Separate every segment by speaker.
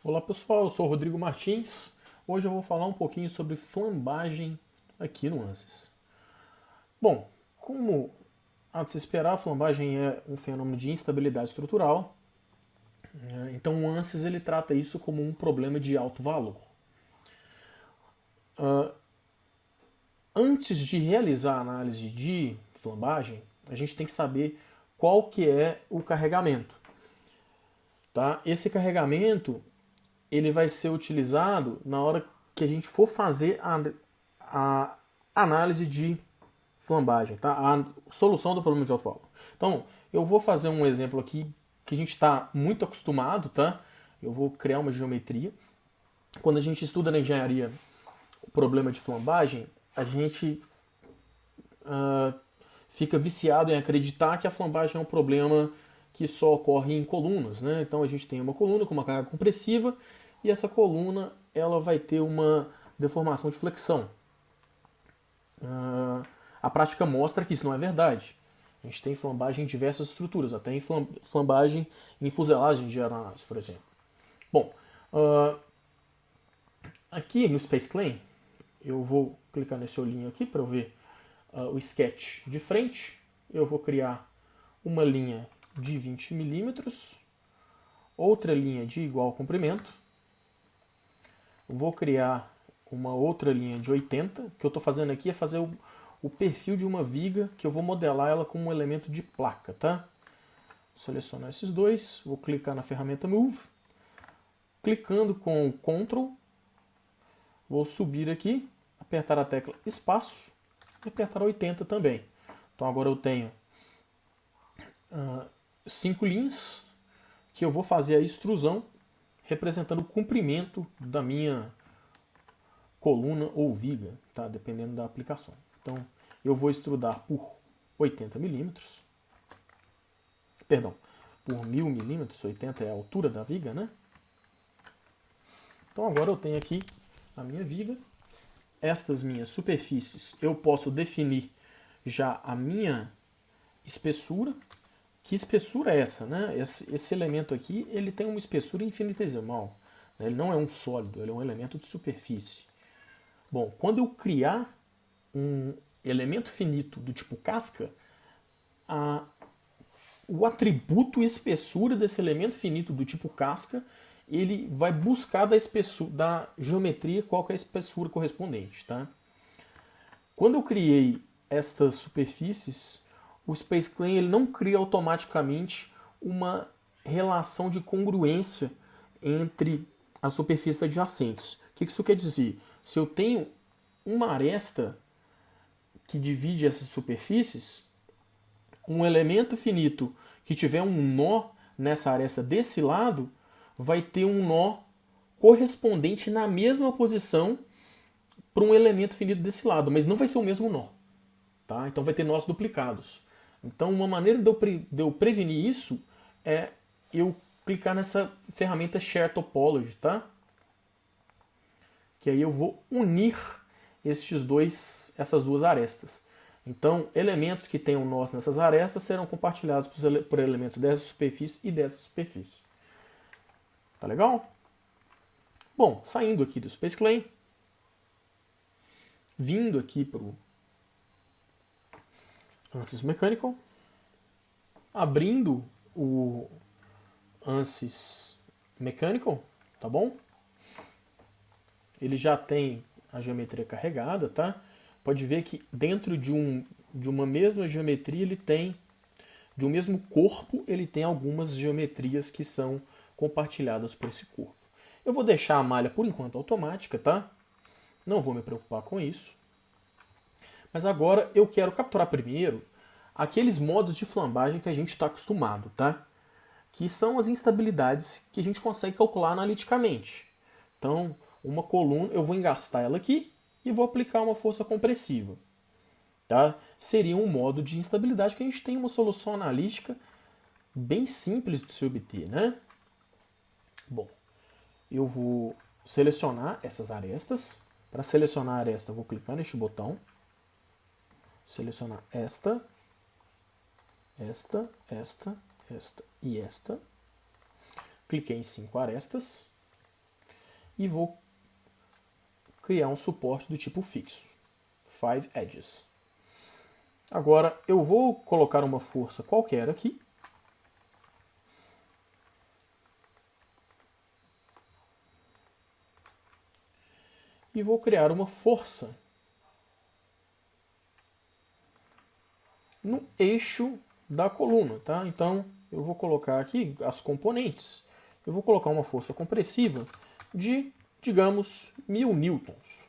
Speaker 1: Olá pessoal, eu sou o Rodrigo Martins. Hoje eu vou falar um pouquinho sobre flambagem aqui no ANSYS. Bom, como há de se esperar, a flambagem é um fenômeno de instabilidade estrutural, então o ANSYS ele trata isso como um problema de alto valor. Antes de realizar a análise de flambagem, a gente tem que saber qual que é o carregamento. Tá? Esse carregamento ele vai ser utilizado na hora que a gente for fazer a análise de flambagem, tá? A solução do problema de alto valor. Então, eu vou fazer um exemplo aqui que a gente está muito acostumado, tá? Eu vou criar uma geometria. Quando a gente estuda na engenharia o problema de flambagem, a gente fica viciado em acreditar que a flambagem é um problema que só ocorre em colunas, né? Então a gente tem uma coluna com uma carga compressiva e essa coluna ela vai ter uma deformação de flexão. A prática mostra que isso não é verdade. A gente tem flambagem em diversas estruturas, até em flambagem em fuselagem de aeronaves, por exemplo. Bom, aqui no Space Claim, eu vou clicar nesse olhinho aqui para eu ver o sketch de frente. Eu vou criar uma linha de 20 milímetros, outra linha de igual comprimento. Vou criar uma outra linha de 80. O que eu estou fazendo aqui é fazer o perfil de uma viga que eu vou modelar ela com um elemento de placa, tá? Vou selecionar esses dois, vou clicar na ferramenta Move, clicando com Ctrl, vou subir aqui, apertar a tecla Espaço e apertar 80 também. Então agora eu tenho 5 linhas que eu vou fazer a extrusão representando o comprimento da minha coluna ou viga, tá? Dependendo da aplicação. Então eu vou extrudar por 80 milímetros, perdão, por 1000 milímetros, 80 é a altura da viga, né? Então agora eu tenho aqui a minha viga. Estas minhas superfícies eu posso definir já a minha espessura. Que espessura é essa, né? Esse elemento aqui ele tem uma espessura infinitesimal. Né? Ele não é um sólido, ele é um elemento de superfície. Bom, quando eu criar um elemento finito do tipo casca, o atributo espessura desse elemento finito do tipo casca, ele vai buscar da espessura, da geometria qual que é a espessura correspondente, tá? Quando eu criei estas superfícies, o Space Claim ele não cria automaticamente uma relação de congruência entre as superfícies adjacentes. O que isso quer dizer? Se eu tenho uma aresta que divide essas superfícies, um elemento finito que tiver um nó nessa aresta desse lado vai ter um nó correspondente na mesma posição para um elemento finito desse lado, mas não vai ser o mesmo nó. Tá? Então vai ter nós duplicados. Então uma maneira de eu prevenir isso é eu clicar nessa ferramenta Share Topology, tá? Que aí eu vou unir essas duas arestas. Então elementos que tenham nós nessas arestas serão compartilhados por elementos dessa superfície e dessa superfície. Tá legal? Bom, saindo aqui do Space Claim, vindo aqui para o ANSYS Mechanical, abrindo o ANSYS Mechanical, tá bom? Ele já tem a geometria carregada, tá? Pode ver que dentro de uma mesma geometria ele tem, de um mesmo corpo, ele tem algumas geometrias que são compartilhadas por esse corpo. Eu vou deixar a malha por enquanto automática, tá? Não vou me preocupar com isso. Mas agora eu quero capturar primeiro aqueles modos de flambagem que a gente está acostumado, tá? Que são as instabilidades que a gente consegue calcular analiticamente. Então, uma coluna, eu vou engastar ela aqui e vou aplicar uma força compressiva. Tá? Seria um modo de instabilidade que a gente tem uma solução analítica bem simples de se obter, né? Bom, eu vou selecionar essas arestas. Para selecionar a aresta, eu vou clicar neste botão. Selecionar esta e esta. Cliquei em 5 arestas. e vou criar um suporte do tipo fixo, 5 edges. Agora eu vou colocar uma força qualquer aqui. E vou criar uma força no eixo da coluna, tá? Então eu vou colocar aqui as componentes. Eu vou colocar uma força compressiva de, digamos, 1000 newtons.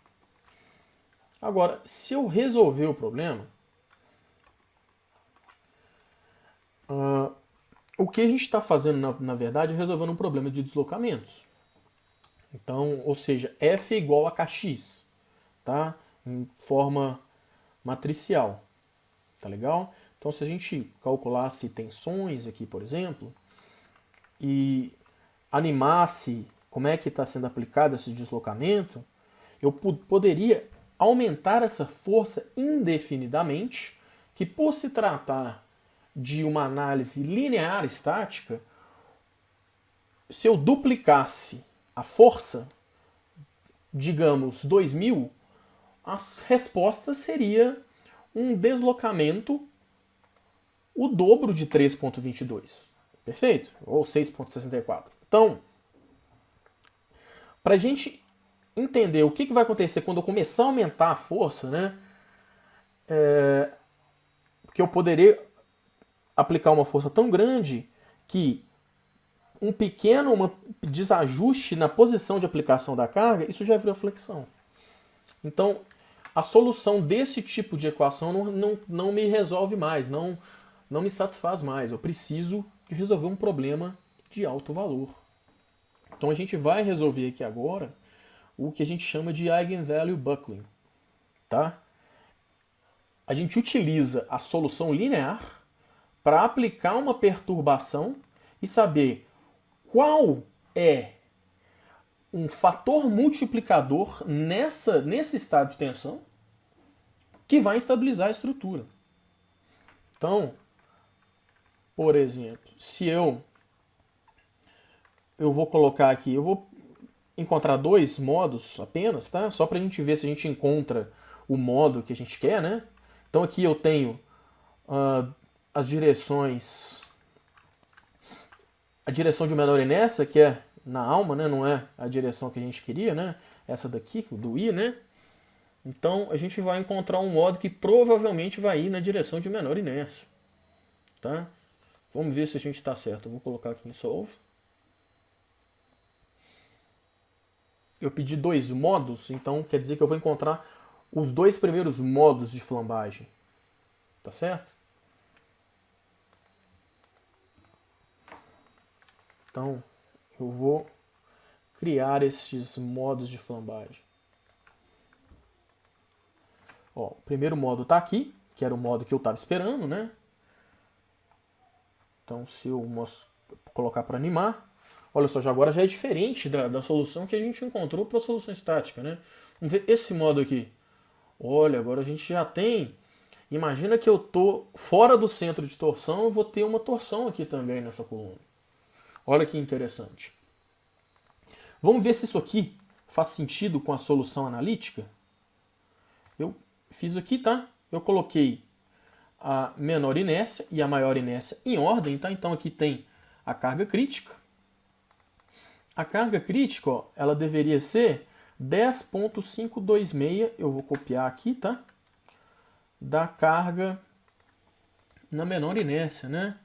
Speaker 1: Agora, se eu resolver o problema, o que a gente está fazendo, na verdade, é resolvendo um problema de deslocamentos. Então, ou seja, F é igual a Kx, tá? Em forma matricial, tá legal? Então, se a gente calculasse tensões aqui, por exemplo, e animasse como é que está sendo aplicado esse deslocamento, eu poderia aumentar essa força indefinidamente, que por se tratar de uma análise linear estática, se eu duplicasse a força, digamos 2000, a resposta seria um deslocamento o dobro de 3,22. Perfeito? Ou 6,64. Então, para a gente entender o que vai acontecer quando eu começar a aumentar a força, né? Porque eu poderia aplicar uma força tão grande que um pequeno desajuste na posição de aplicação da carga, isso já vira flexão. Então, a solução desse tipo de equação não me resolve mais, não me satisfaz mais. Eu preciso de resolver um problema de alto valor. Então a gente vai resolver aqui agora o que a gente chama de Eigenvalue Buckling. Tá? A gente utiliza a solução linear para aplicar uma perturbação e saber qual é um fator multiplicador nesse estado de tensão que vai estabilizar a estrutura. Então, por exemplo, se eu vou colocar aqui, eu vou encontrar dois modos apenas, tá? Só para a gente ver se a gente encontra o modo que a gente quer, né? Então aqui eu tenho as direções, a direção de menor inércia, que é na alma, né? Não é a direção que a gente queria, né? Essa daqui, do I, né? Então a gente vai encontrar um modo que provavelmente vai ir na direção de menor inércia, tá? Vamos ver se a gente está certo. Eu vou colocar aqui em Solve. Eu pedi dois modos, então quer dizer que eu vou encontrar os dois primeiros modos de flambagem. Tá certo? Então, eu vou criar esses modos de flambagem. Ó, o primeiro modo está aqui, que era o modo que eu estava esperando, né? Então, se eu colocar para animar, olha só, agora já é diferente da solução que a gente encontrou para a solução estática, né? Vamos ver esse modo aqui. Olha, agora a gente já tem... Imagina que eu estou fora do centro de torção, eu vou ter uma torção aqui também nessa coluna. Olha que interessante. Vamos ver se isso aqui faz sentido com a solução analítica. Eu fiz aqui, tá? Eu coloquei a menor inércia e a maior inércia em ordem, tá? Então aqui tem a carga crítica. A carga crítica, ó, ela deveria ser 10,526, eu vou copiar aqui, tá? Da carga na menor inércia, né?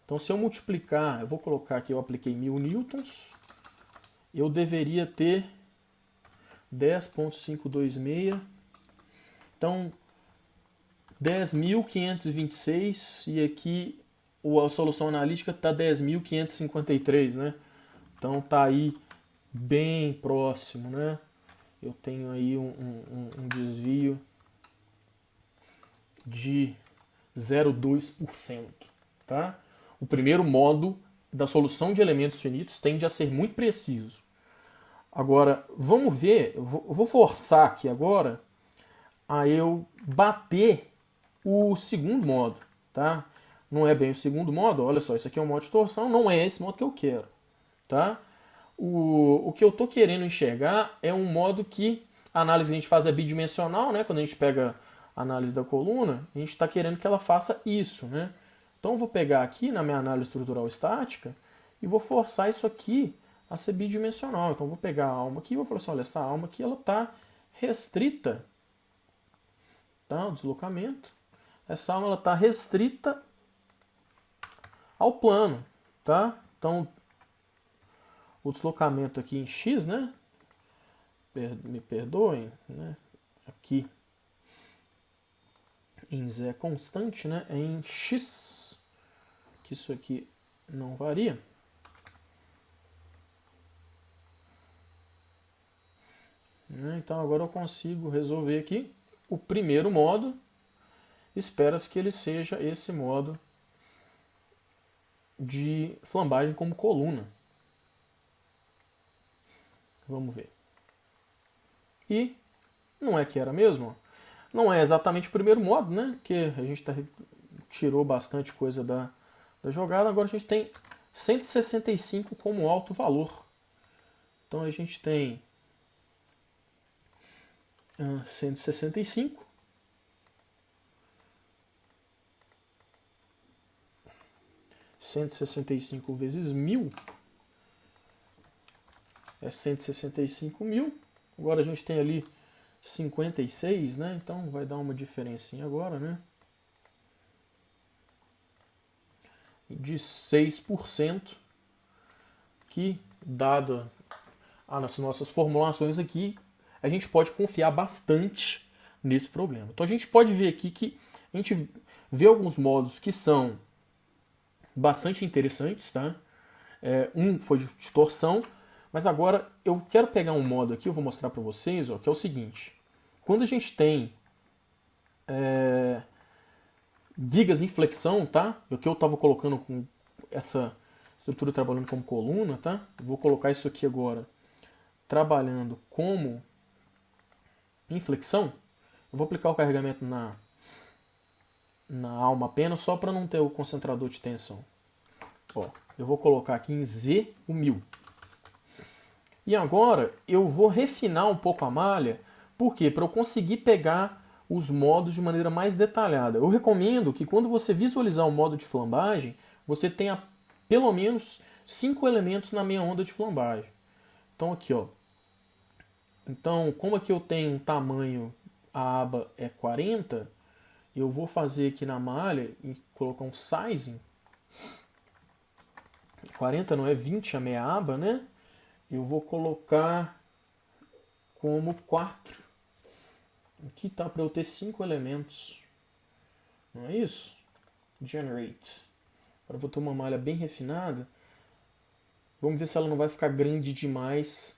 Speaker 1: Então se eu multiplicar, eu vou colocar aqui, eu apliquei 1000 newtons, eu deveria ter 10,526, então 10.526 e aqui a solução analítica está 10.553, né? Então tá aí bem próximo, né? Eu tenho aí um desvio de 0,2%, tá? O primeiro modo da solução de elementos finitos tende a ser muito preciso. Agora, vamos ver, eu vou forçar aqui agora a eu bater o segundo modo, tá? Não é bem o segundo modo, olha só, isso aqui é um modo de torção, não é esse modo que eu quero, tá? O que eu estou querendo enxergar é um modo que a análise que a gente faz é bidimensional, né? Quando a gente pega a análise da coluna, a gente está querendo que ela faça isso, né? Então eu vou pegar aqui na minha análise estrutural estática e vou forçar isso aqui a ser bidimensional. Então eu vou pegar a alma aqui e vou falar assim, olha, essa alma aqui ela está restrita, tá? O deslocamento. Essa alma ela está restrita ao plano, tá? Então o deslocamento aqui em x, né? Me perdoem, né? Aqui em z é constante, né? É em x, que isso aqui não varia. Então agora eu consigo resolver aqui o primeiro modo. Espera-se que ele seja esse modo de flambagem como coluna. Vamos ver. E não é que era mesmo? Não é exatamente o primeiro modo, né? Porque a gente tirou bastante coisa da jogada. Agora a gente tem 165 como alto valor. Então a gente tem 165. 165 vezes 1000 é 165.000. Agora a gente tem ali 56, né? Então vai dar uma diferencinha agora, né? De 6%, que dado as nossas formulações aqui, a gente pode confiar bastante nesse problema. Então a gente pode ver aqui que a gente vê alguns modos que são bastante interessantes, tá? Um foi de torção, mas agora eu quero pegar um modo aqui, eu vou mostrar para vocês, ó, que é o seguinte. Quando a gente tem vigas em flexão, tá? O que eu estava colocando com essa estrutura trabalhando como coluna, tá? Eu vou colocar isso aqui agora trabalhando como inflexão. Eu vou aplicar o carregamento na alma apenas, só para não ter o concentrador de tensão. Ó, eu vou colocar aqui em Z o 1000. E agora eu vou refinar um pouco a malha, por quê? Para eu conseguir pegar os modos de maneira mais detalhada. Eu recomendo que quando você visualizar um modo de flambagem, você tenha pelo menos 5 elementos na minha onda de flambagem. Então aqui, ó. Então, como aqui eu tenho um tamanho, a aba é 40, eu vou fazer aqui na malha e colocar um sizing. 40 não é 20 a minha aba, né? Eu vou colocar como 4. Aqui tá para eu ter 5 elementos. Não é isso? Generate. Agora eu vou ter uma malha bem refinada. Vamos ver se ela não vai ficar grande demais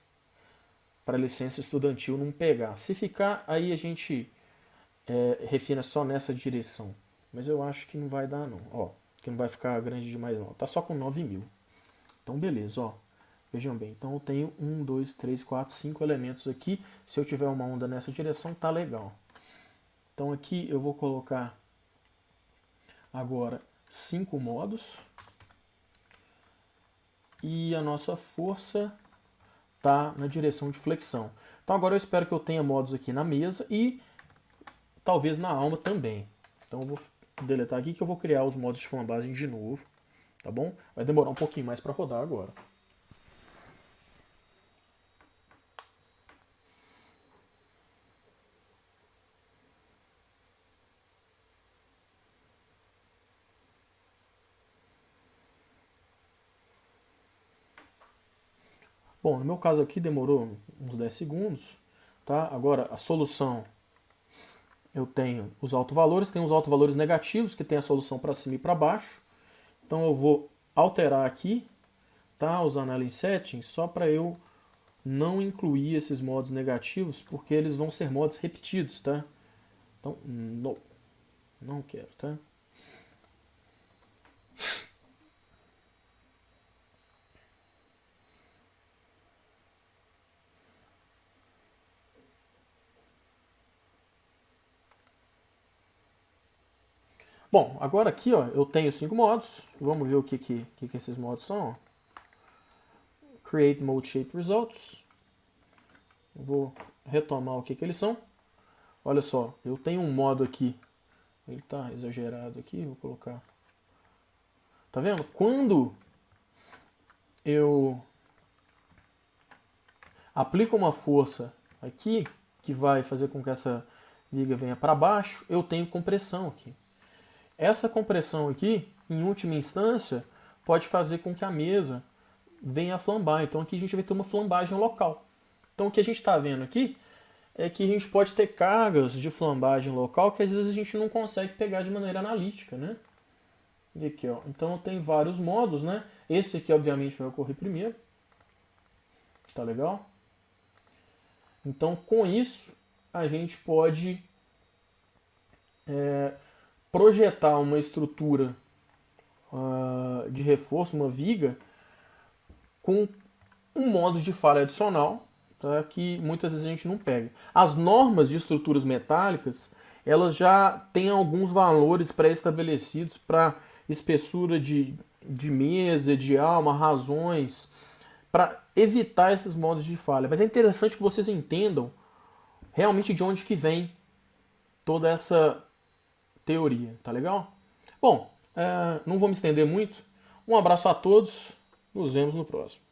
Speaker 1: para a licença estudantil não pegar. Se ficar, aí a gente refina só nessa direção. Mas eu acho que não vai dar não. Ó, que não vai ficar grande demais não. Tá só com 9.000. Então beleza, ó. Vejam bem, então eu tenho 1, 2, 3, 4, 5 elementos aqui. Se eu tiver uma onda nessa direção, tá legal. Então aqui eu vou colocar agora 5 modos. E a nossa força tá na direção de flexão. Então agora eu espero que eu tenha modos aqui na mesa e talvez na alma também. Então eu vou deletar aqui que eu vou criar os modos de flambagem de novo. Tá bom? Vai demorar um pouquinho mais para rodar agora. Bom, no meu caso aqui demorou uns 10 segundos, tá? Agora a solução, eu tenho os autovalores, tem os autovalores negativos, que tem a solução para cima e para baixo. Então eu vou alterar aqui, tá? Os Analysis Settings, só para eu não incluir esses modos negativos, porque eles vão ser modos repetidos, tá? Então, não quero, tá? Bom, agora aqui ó, eu tenho 5 modos. Vamos ver o que esses modos são. Ó. Create Mode Shape Results. Eu vou retomar o que eles são. Olha só, eu tenho um modo aqui. Ele está exagerado aqui, vou colocar. Tá vendo? Quando eu aplico uma força aqui, que vai fazer com que essa viga venha para baixo, eu tenho compressão aqui. Essa compressão aqui, em última instância, pode fazer com que a mesa venha a flambar. Então aqui a gente vai ter uma flambagem local. Então o que a gente está vendo aqui é que a gente pode ter cargas de flambagem local que às vezes a gente não consegue pegar de maneira analítica, né? E aqui, ó. Então tem vários modos, né? Esse aqui obviamente vai ocorrer primeiro. Tá legal? Então com isso a gente pode projetar uma estrutura de reforço, uma viga, com um modo de falha adicional, tá, que muitas vezes a gente não pega. As normas de estruturas metálicas, elas já têm alguns valores pré-estabelecidos para espessura de mesa, de alma, razões, para evitar esses modos de falha. Mas é interessante que vocês entendam realmente de onde que vem toda essa teoria, tá legal? Bom, não vou me estender muito. Um abraço a todos, nos vemos no próximo.